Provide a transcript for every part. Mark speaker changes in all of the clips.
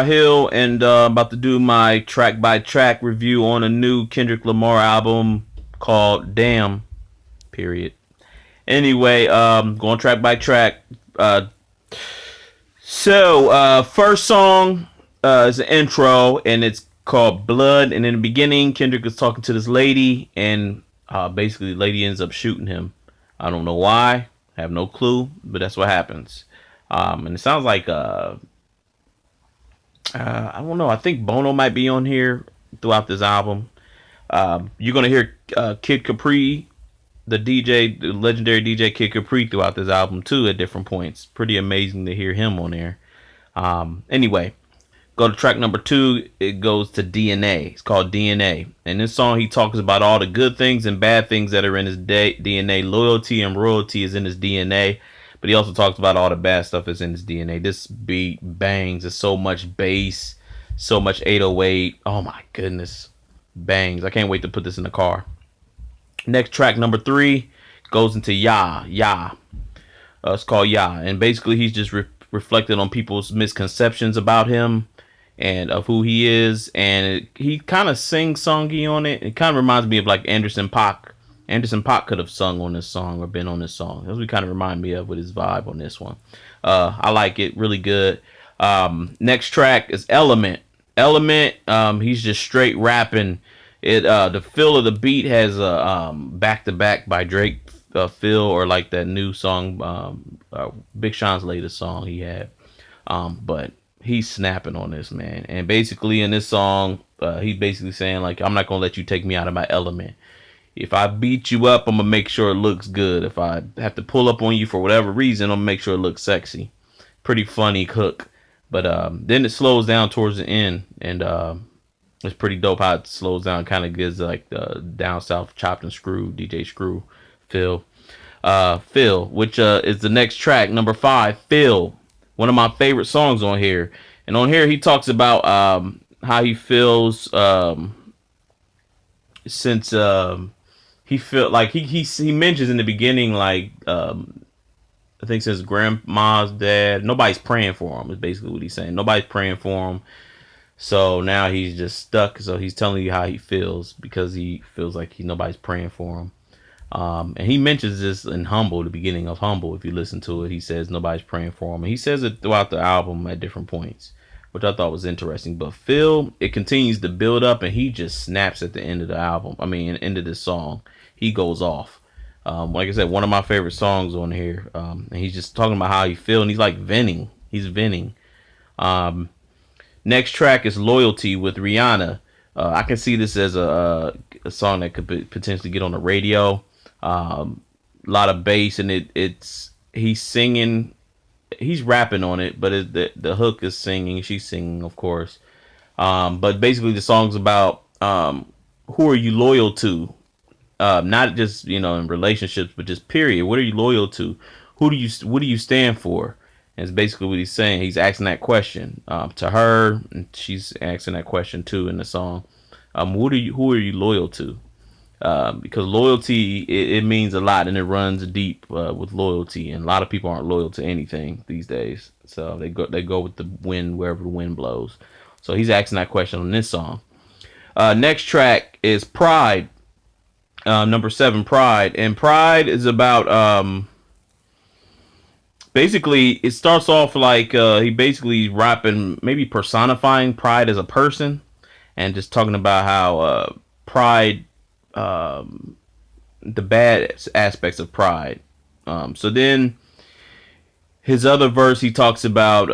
Speaker 1: Hill, and about to do my track by track review on a new Kendrick Lamar album called Damn. Period. Anyway, going track by track. Uh, First song is an intro, and it's called Blood. And in the beginning, Kendrick is talking to this lady, and basically, the lady ends up shooting him. I don't know why. I have no clue, but that's what happens. And it sounds like I don't know. I think Bono might be on here throughout this album. You're gonna hear Kid Capri, the legendary DJ Kid Capri, throughout this album too at different points. Pretty amazing to hear him on there. Anyway, go to track number 2. It goes to DNA. It's called DNA. And this song, he talks about all the good things and bad things that are in his DNA. Loyalty and royalty is in his DNA. But he also talks about all the bad stuff that's in his DNA. This beat bangs. There's so much bass, so much 808. Oh my goodness. Bangs. I can't wait to put this in the car. Next track, number 3, goes into Ya. Ya. It's called Ya. And basically, he's just reflecting on people's misconceptions about him and of who he is. And he kind of sings songy on it. It kind of reminds me of like Anderson .Paak. Anderson .Paak could have sung on this song or been on this song. That's what kind of remind me of with his vibe on this one. I like it. Really good. Next track is Element. Element, he's just straight rapping. The feel of the beat has a back to back by Drake feel, or like that new song, Big Sean's latest song he had. But he's snapping on this, man. And basically in this song, he's basically saying like, I'm not gonna let you take me out of my element. If I beat you up, I'm gonna make sure it looks good. If I have to pull up on you for whatever reason, I'm gonna make sure it looks sexy. Pretty funny hook. But then it slows down towards the end, and it's pretty dope how it slows down. Kind of gives like the down south chopped and screw DJ Screw feel. Phil, which is the next track, number 5. Phil, one of my favorite songs on here. And on here he talks about how he feels since he felt like he mentions in the beginning like I think since grandma's dad, nobody's praying for him is basically what he's saying. Nobody's praying for him. So now he's just stuck. So he's telling you how he feels because he feels like nobody's praying for him. And he mentions this in Humble, the beginning of Humble. If you listen to it, he says nobody's praying for him. And he says it throughout the album at different points, which I thought was interesting. But Phil, it continues to build up, and he just snaps at the end of the album. I mean, end of this song, he goes off. Like I said, one of my favorite songs on here. And he's just talking about how he feels, and he's like venting. He's venting. Next track is Loyalty with Rihanna. I can see this as a song that could potentially get on the radio. A lot of bass, and it's he's singing, he's rapping on it, but the hook is singing. She's singing, of course. But basically, the song's about who are you loyal to? Not just in relationships, but just period. What are you loyal to? What do you stand for? And it's basically what he's saying. He's asking that question to her, and she's asking that question too in the song. Who are you loyal to? Because loyalty, it means a lot, and it runs deep with loyalty. And a lot of people aren't loyal to anything these days, so they go with the wind wherever the wind blows. So he's asking that question on this song. Next track is Pride, number 7, Pride, and Pride is about basically it starts off like he basically rapping, maybe personifying pride as a person, and just talking about how pride, the bad aspects of pride. So then his other verse, he talks about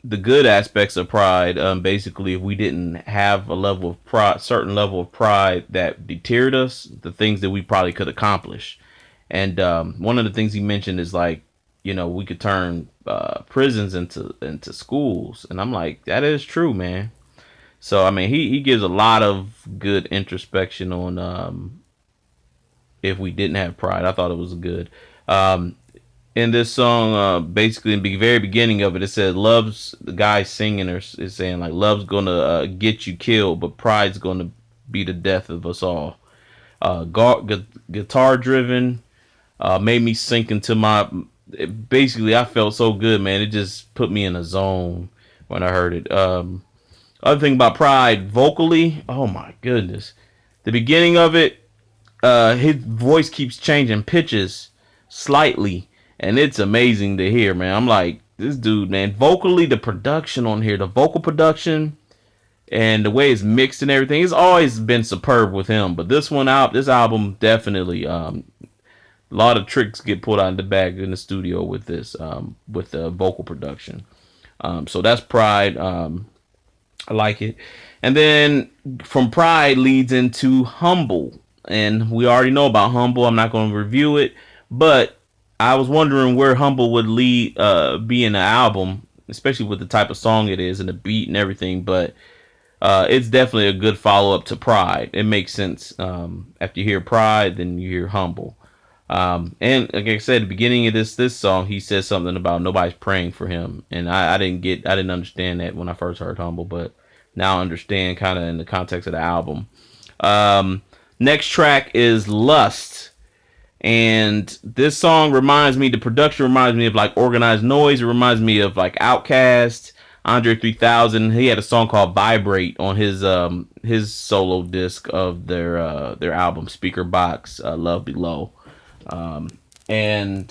Speaker 1: the good aspects of pride. Basically, if we didn't have a level of pride, certain level of pride that deterred us, the things that we probably could accomplish. And one of the things he mentioned is like, we could turn prisons into schools. And I'm like, that is true, man. So I mean, he gives a lot of good introspection on if we didn't have pride. I thought it was good. In this song, basically in the very beginning of it, it said love's, the guy singing is saying like, love's gonna get you killed, but pride's gonna be the death of us all. Guitar driven, made me sink into my. Basically, I felt so good, man. It just put me in a zone when I heard it. Other thing about Pride, vocally, oh my goodness, the beginning of it, his voice keeps changing pitches slightly, and it's amazing to hear, man. I'm like, this dude, man, vocally, the production on here, the vocal production, and the way it's mixed and everything, it's always been superb with him. But this one out, this album definitely, a lot of tricks get pulled out of the bag in the studio with this, with the vocal production. So that's Pride. I like it. And then from Pride leads into Humble. And we already know about Humble. I'm not going to review it. But I was wondering where Humble would lead, be in the album, especially with the type of song it is and the beat and everything. But it's definitely a good follow up to Pride. It makes sense. After you hear Pride, then you hear Humble. And like I said, at the beginning of this song, he says something about nobody's praying for him, and I didn't understand that when I first heard Humble, but now I understand kind of in the context of the album. Next track is Lust, and this song reminds me, the production reminds me of like Organized Noise. It reminds me of like Outkast, Andre 3000. He had a song called Vibrate on his solo disc of their album Speaker Box, Love Below. Um, and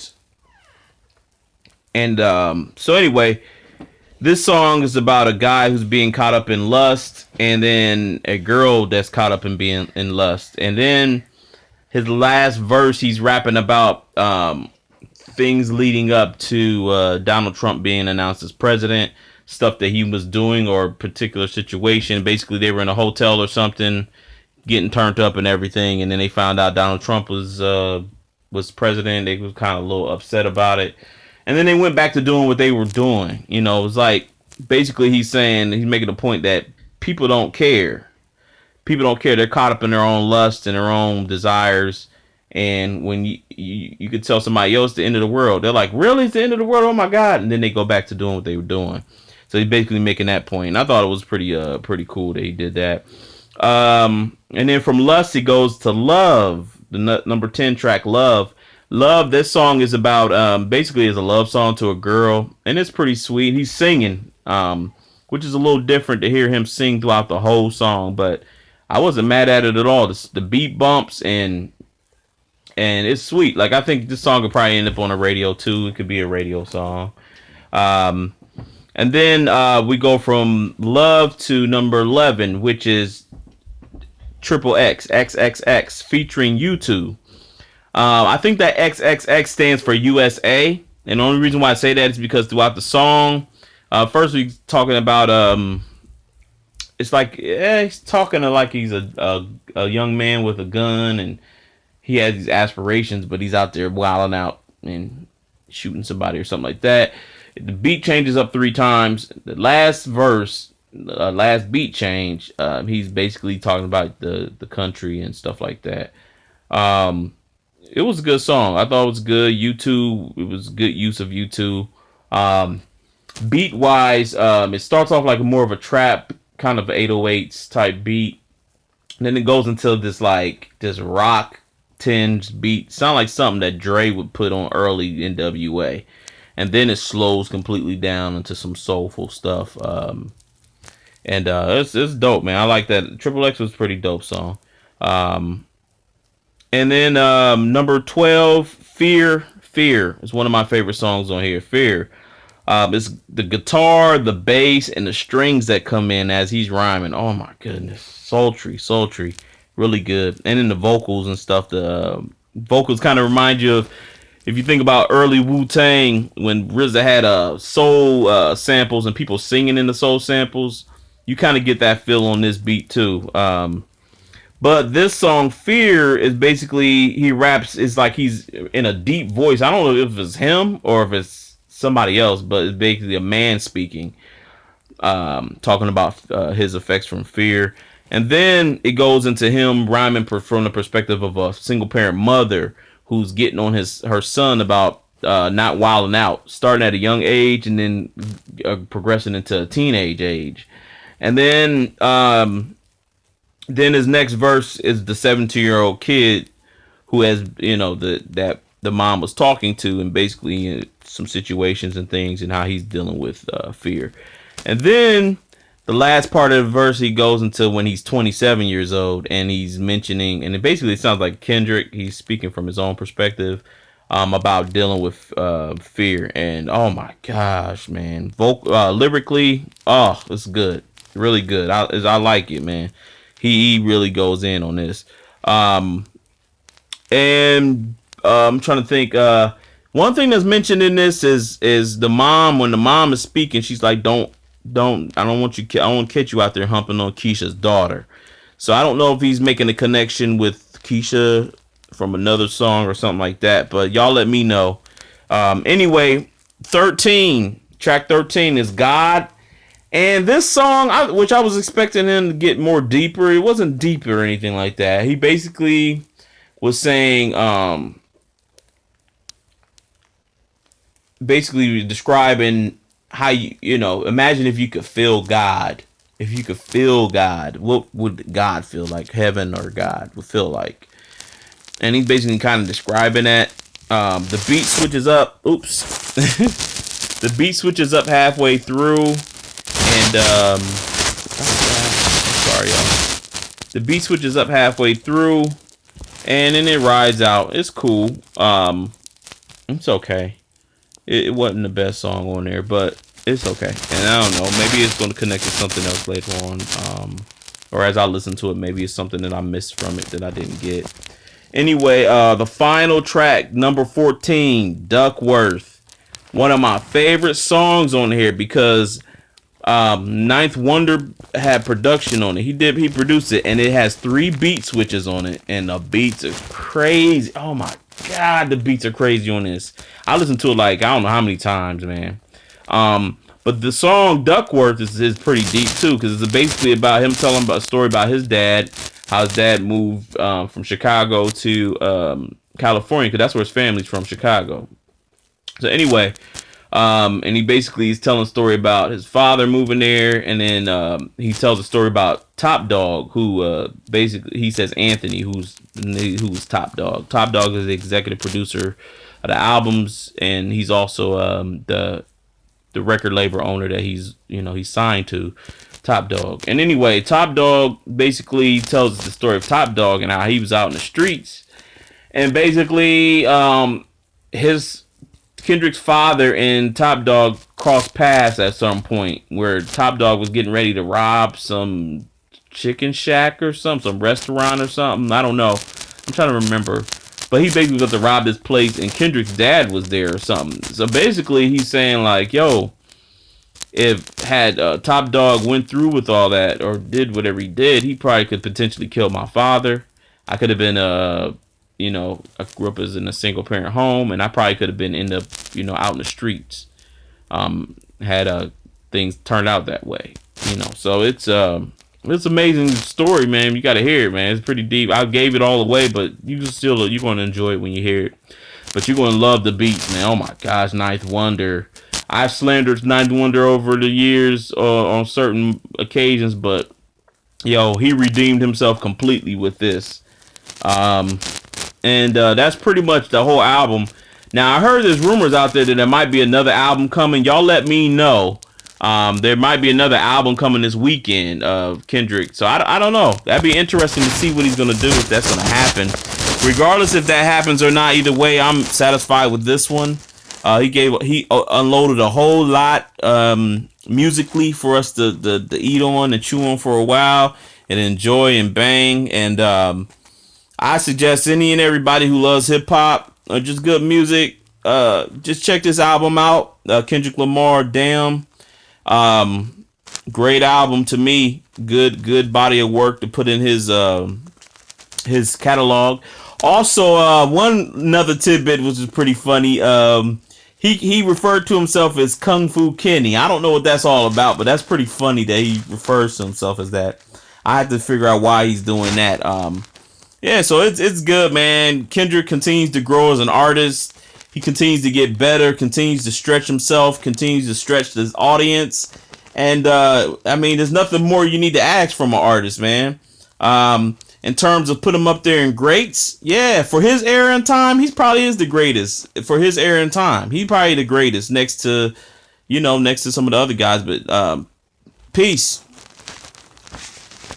Speaker 1: so anyway, this song is about a guy who's being caught up in lust, and then a girl that's caught up in being in lust. And then his last verse, he's rapping about things leading up to Donald Trump being announced as president, stuff that he was doing or a particular situation. Basically, they were in a hotel or something, getting turned up and everything, and then they found out Donald Trump was president. They was kind of a little upset about it, and then they went back to doing what they were doing. You know, it was like basically he's making a point that people don't care. People don't care. They're caught up in their own lust and their own desires. And when you could tell somebody else the end of the world, they're like, really, it's the end of the world? Oh my God! And then they go back to doing what they were doing. So he's basically making that point. And I thought it was pretty cool that he did that. And then from Lust, he goes to Love, the number 10 track, Love. Love, this song is about, basically is a love song to a girl, and it's pretty sweet. He's singing, which is a little different to hear him sing throughout the whole song, but I wasn't mad at it at all. The beat bumps, and it's sweet. Like, I think this song could probably end up on a radio too. It could be a radio song. And then we go from Love to number 11, which is Triple X, XXX, featuring U2. I think that XXX stands for USA. And the only reason why I say that is because throughout the song, first we're talking about, it's like, he's talking like he's a young man with a gun, and he has these aspirations, but he's out there wilding out and shooting somebody or something like that. The beat changes up 3 times. The last verse, last beat change, he's basically talking about the country and stuff like that. It was a good song. I thought it was good. U2, it was good use of U2. Beat wise, it starts off like more of a trap, kind of 808s type beat. And then it goes into this rock tinged beat. Sound like something that Dre would put on early NWA. And then it slows completely down into some soulful stuff. And it's dope, man. I like that. Triple X was a pretty dope song. And then number 12, Fear. Fear is one of my favorite songs on here. Fear. It's the guitar, the bass, and the strings that come in as he's rhyming. Oh my goodness. Sultry. Really good. And then the vocals and stuff. The vocals kind of remind you of, if you think about early Wu-Tang, when RZA had soul samples and people singing in the soul samples, you kind of get that feel on this beat too. But this song, Fear, is basically, he raps, it's like he's in a deep voice. I don't know if it's him or if it's somebody else, but it's basically a man speaking, talking about his effects from fear. And then it goes into him rhyming from the perspective of a single parent mother who's getting on her son about not wilding out, starting at a young age and then progressing into a teenage age. And then his next verse is the 17-year-old kid who has, that the mom was talking to, and basically some situations and things and how he's dealing with fear. And then the last part of the verse, he goes into when he's 27 years old, and he's mentioning, and it basically sounds like Kendrick. He's speaking from his own perspective, about dealing with fear. And oh my gosh, man, lyrically, oh, it's good, really good. I like it, man. He really goes in on this. Um, and I'm trying to think. One thing that's mentioned in this is the mom. When the mom is speaking, she's like, don't I don't want you, I don't catch you out there humping on Keisha's daughter." So I don't know if he's making a connection with Keisha from another song or something like that. But y'all let me know. Anyway, 13 track 13 is God. And this song, which I was expecting him to get more deeper, it wasn't deeper or anything like that. He basically was saying, basically describing how you know, imagine if you could feel God. If you could feel God, what would God feel like? Heaven or God would feel like. And he's basically kind of describing that. The beat switches up. Oops. The beat switches up halfway through. And, sorry, y'all. The beat switches up halfway through. And then it rides out. It's cool. It's okay. It wasn't the best song on there, but it's okay. And I don't know, maybe it's going to connect to something else later on. Or as I listen to it, maybe it's something that I missed from it that I didn't get. Anyway, the final track, number 14, Duckworth. One of my favorite songs on here because Ninth Wonder had production on it. He produced it, and it has 3 beat switches on it, and the beats are crazy. Oh my god, the beats are crazy on this. I listened to it like I don't know how many times, man. But the song Duckworth is pretty deep too, because it's basically about him telling about a story about his dad, how his dad moved from Chicago to California, because that's where his family's from, Chicago. So anyway, and he basically is telling a story about his father moving there, and then he tells a story about Top Dog, who basically he says Anthony, who's Top Dog. Top Dog is the executive producer of the albums, and he's also the record label owner that he's signed to, Top Dog. And anyway, Top Dog basically tells the story of Top Dog and how he was out in the streets, and basically his Kendrick's father and Top Dog crossed paths at some point where Top Dog was getting ready to rob some chicken shack or some restaurant or something. I don't know. I'm trying to remember. But he basically got to rob this place, and Kendrick's dad was there or something. So basically he's saying like, yo, if had Top Dog went through with all that or did whatever he did, he probably could potentially kill my father. I could have been I grew up as in a single parent home, and I probably could have been end up out in the streets. Had things turned out that way, So it's amazing story, man. You got to hear it, man. It's pretty deep. I gave it all away, but you're going to enjoy it when you hear it. But you're going to love the beats, man. Oh my gosh, Ninth Wonder. I've slandered Ninth Wonder over the years on certain occasions, but yo, he redeemed himself completely with this. And that's pretty much the whole album. Now I heard there's rumors out there that there might be another album coming. Y'all let me know. There might be another album coming this weekend of Kendrick. So I don't know. That'd be interesting to see what he's gonna do, if that's gonna happen. Regardless if that happens or not, either way, I'm satisfied with this one. He unloaded a whole lot musically for us to eat on and chew on for a while and enjoy and bang. And I suggest any and everybody who loves hip hop or just good music, just check this album out. Kendrick Lamar, Damn. Great album to me. Good body of work to put in his catalog. Also, one another tidbit which is pretty funny. He referred to himself as Kung Fu Kenny. I don't know what that's all about, but that's pretty funny that he refers to himself as that. I had to figure out why he's doing that. Yeah, so it's good, man. Kendrick continues to grow as an artist. He continues to get better, continues to stretch himself, continues to stretch his audience. And, I mean, there's nothing more you need to ask from an artist, man. In terms of put him up there in greats, yeah, for his era and time, he probably is the greatest. For his era and time, he probably the greatest next to some of the other guys. But
Speaker 2: Peace.